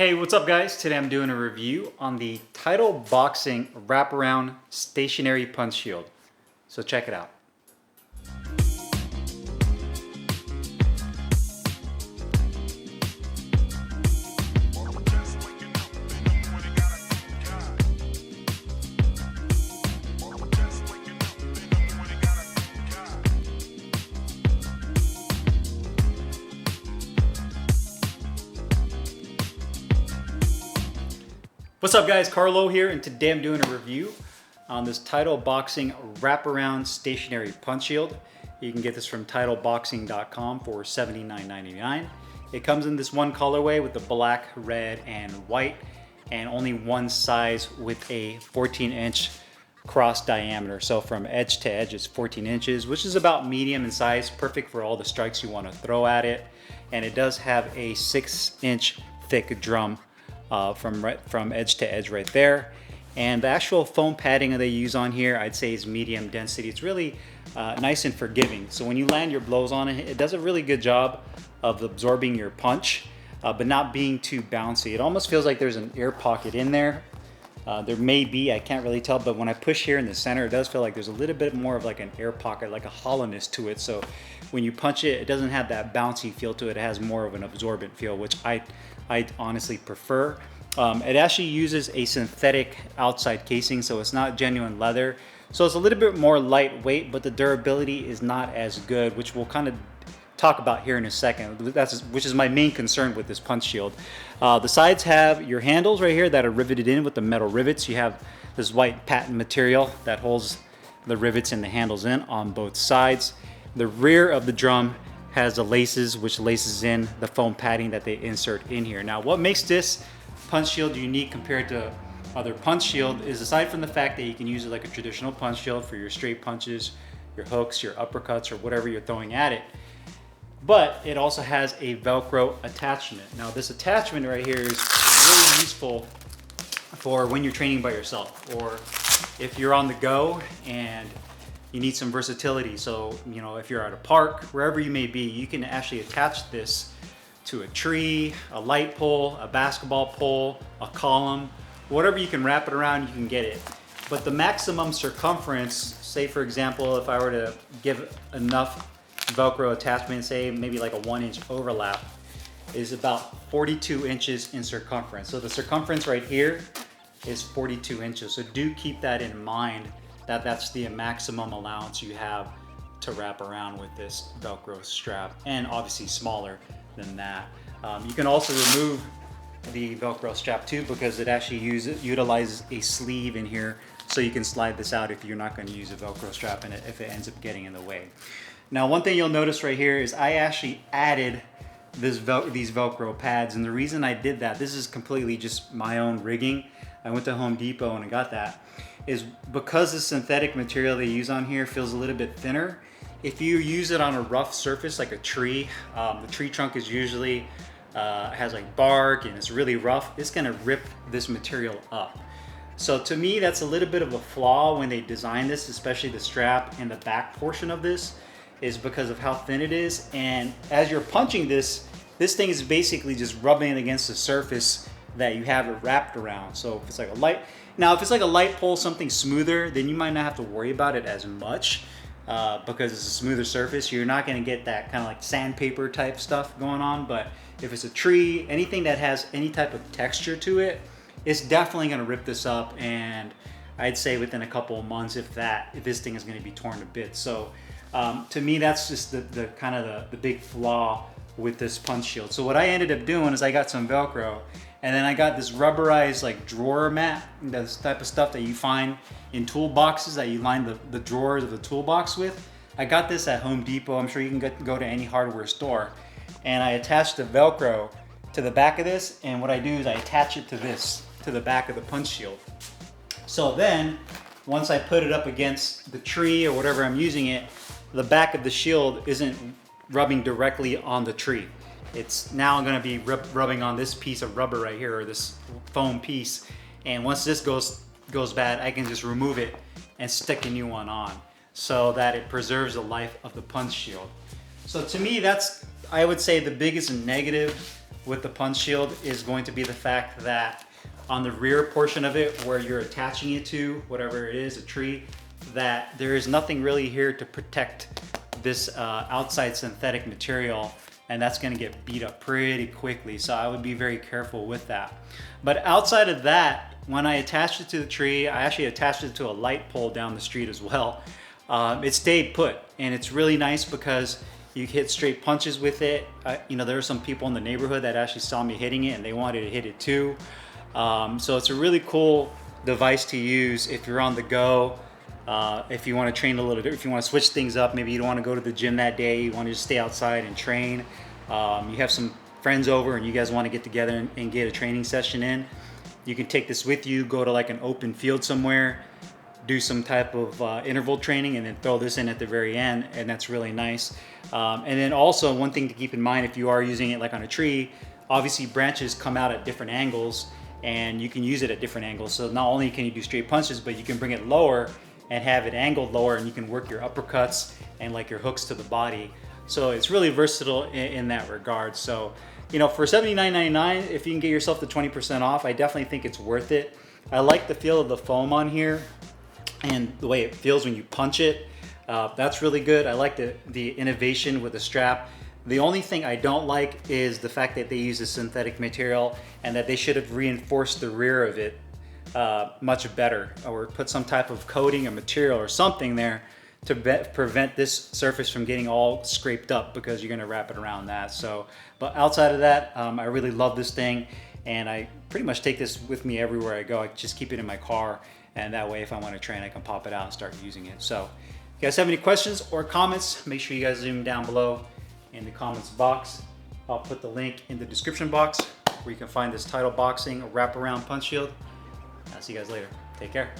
Hey, what's up guys? Today I'm doing a review on the Title Boxing Wraparound Stationary Punch Shield. So check it out. What's up guys, Carlo here, and today I'm doing a review on this Title Boxing Wraparound Stationary Punch Shield. You can get this from TitleBoxing.com for $79.99. It comes in this one colorway with the black, red, and white, and only one size with a 14-inch cross diameter. So from edge to edge it's 14 inches, which is about medium in size, perfect for all the strikes you want to throw at it. And it does have a 6-inch thick drum from edge to edge right there. And the actual foam padding that they use on here, I'd say is medium density. It's really nice and forgiving. So when you land your blows on it, it does a really good job of absorbing your punch, but not being too bouncy. It almost feels like there's an air pocket in there. There may be, I can't really tell, but when I push here in the center, it does feel like there's a little bit more of like an air pocket, like a hollowness to it. So when you punch it, it doesn't have that bouncy feel to it. It has more of an absorbent feel, which I honestly prefer. It actually uses a synthetic outside casing, so it's not genuine leather. So it's a little bit more lightweight, but the durability is not as good, which we'll kind of talk about here in a second. Which is my main concern with this punch shield. The sides have your handles right here that are riveted in with the metal rivets. You have this white patent material that holds the rivets and the handles in on both sides. The rear of the drum has the laces, which laces in the foam padding that they insert in here. Now, what makes this punch shield unique compared to other punch shield is, aside from the fact that you can use it like a traditional punch shield for your straight punches, your hooks, your uppercuts, or whatever you're throwing at it, but it also has a Velcro attachment. Now this attachment right here is really useful for when you're training by yourself, or if you're on the go and you need some versatility. So, you know, if you're at a park, wherever you may be, you can actually attach this to a tree, a light pole, a basketball pole, a column, whatever you can wrap it around, you can get it. But the maximum circumference, say for example, if I were to give enough Velcro attachment, say maybe like a 1-inch overlap, is about 42 inches in circumference. So the circumference right here is 42 inches. So do keep that in mind, that that's the maximum allowance you have to wrap around with this Velcro strap, and obviously smaller than that. You can also remove the Velcro strap too, because it actually utilizes a sleeve in here, so you can slide this out if you're not going to use a Velcro strap in it, if it ends up getting in the way. Now, one thing you'll notice right here is I actually added these Velcro pads, and the reason I did that, this is completely just my own rigging. I went to Home Depot and I got that, is because the synthetic material they use on here feels a little bit thinner. If you use it on a rough surface like a tree, the tree trunk is usually has like bark and it's really rough, it's gonna rip this material up. So to me, that's a little bit of a flaw when they design this, especially the strap and the back portion of this, is because of how thin it is. And as you're punching this thing is basically just rubbing it against the surface that you have it wrapped around. So if it's like a light pole, something smoother, then you might not have to worry about it as much. Because it's a smoother surface, you're not going to get that kind of like sandpaper type stuff going on. But if it's a tree, anything that has any type of texture to it, it's definitely going to rip this up. And I'd say within a couple of months, if this thing is going to be torn to bits. So to me, that's just the kind of the big flaw with this punch shield. So what I ended up doing is I got some Velcro, and then I got this rubberized like drawer mat, this type of stuff that you find in toolboxes that you line the drawers of the toolbox with. I got this at Home Depot. I'm sure you can go to any hardware store. And I attached the Velcro to the back of this, and what I do is I attach it to the back of the punch shield. So then, once I put it up against the tree or whatever I'm using it, the back of the shield isn't rubbing directly on the tree. It's now going to be rubbing on this piece of rubber right here, or this foam piece. And once this goes bad, I can just remove it and stick a new one on, so that it preserves the life of the punch shield. So to me, that's, I would say, the biggest negative with the punch shield is going to be the fact that on the rear portion of it, where you're attaching it to, whatever it is, a tree, that there is nothing really here to protect this outside synthetic material, and that's gonna get beat up pretty quickly. So I would be very careful with that. But outside of that, when I attached it to the tree, I actually attached it to a light pole down the street as well. It stayed put, and it's really nice because you hit straight punches with it. You know, there are some people in the neighborhood that actually saw me hitting it and they wanted to hit it too. So it's a really cool device to use if you're on the go. If you want to train a little bit, if you want to switch things up, maybe you don't want to go to the gym that day, you want to just stay outside and train. You have some friends over and you guys want to get together and get a training session in. You can take this with you, go to like an open field somewhere, do some type of interval training, and then throw this in at the very end, and that's really nice. And then also one thing to keep in mind if you are using it like on a tree, obviously branches come out at different angles and you can use it at different angles. So not only can you do straight punches, but you can bring it lower and have it angled lower, and you can work your uppercuts and like your hooks to the body. So it's really versatile in that regard. So, you know, for $79.99, if you can get yourself the 20% off, I definitely think it's worth it. I like the feel of the foam on here and the way it feels when you punch it. That's really good. I like the innovation with the strap. The only thing I don't like is the fact that they use a synthetic material and that they should have reinforced the rear of it much better, or put some type of coating or material or something there to prevent this surface from getting all scraped up, because you're going to wrap it around that. So, but outside of that, I really love this thing, and I pretty much take this with me everywhere I go. I just keep it in my car, and that way if I want to train, I can pop it out and start using it. So if you guys have any questions or comments, make sure you guys zoom down below in the comments box. I'll put the link in the description box where you can find this Title Boxing wraparound punch shield. I'll see you guys later. Take care.